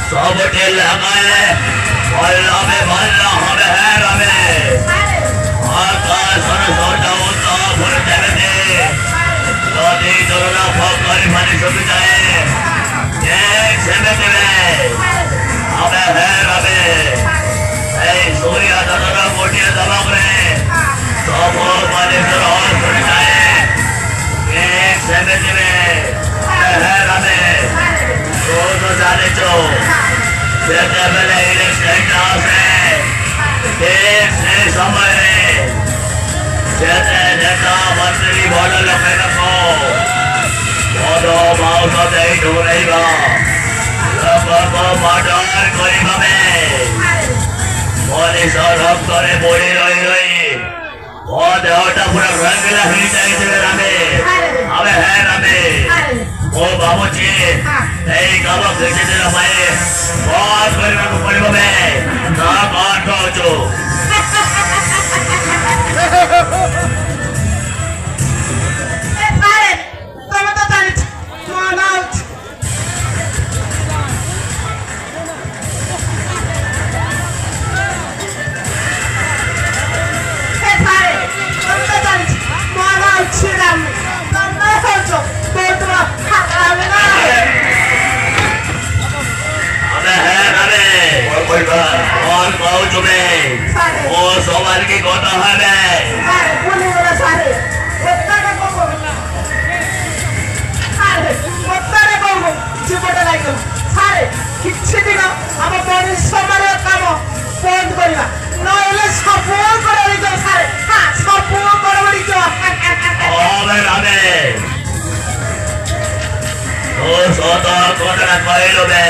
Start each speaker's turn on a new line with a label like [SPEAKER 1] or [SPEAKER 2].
[SPEAKER 1] सबटे लगाए बल्ला में बल्ला हम है रमे आकाश सोटा होता भर जगते नदी दरला फकर माने सब जाए एक सेमते में हम है रमे ए सूर्य दादा मोटिया दबाव रे सब माने सरल सुन जाए एक सेमते में है रमे रोज जाने चो बेले इलेक्शन समय नेता मंत्री भल लोक मद माउस दे ढोरइबा लोक मर्डर करिबा पुलिस रक्तरे बुड़ी रही रही मो देहटा पूरा रंगला हो जाइए रामे हमें है रामे ओ बाबूजी এই কাবা দেখে দিলাম ভাই बहुत परिवार को पड़े में ना काट जो और पाओ तुम्हें वो सवाल की कोटा है
[SPEAKER 2] କିଛି ଦିନ ଆମ ପରିଶ୍ରମର କାମ ବନ୍ଦ କରିବା ନହେଲେ ସବୁ କରିବ ସାରେ ସବୁ କରିବ
[SPEAKER 1] ରାମେ ଓ ସତ କଥା କହିଲ ବେ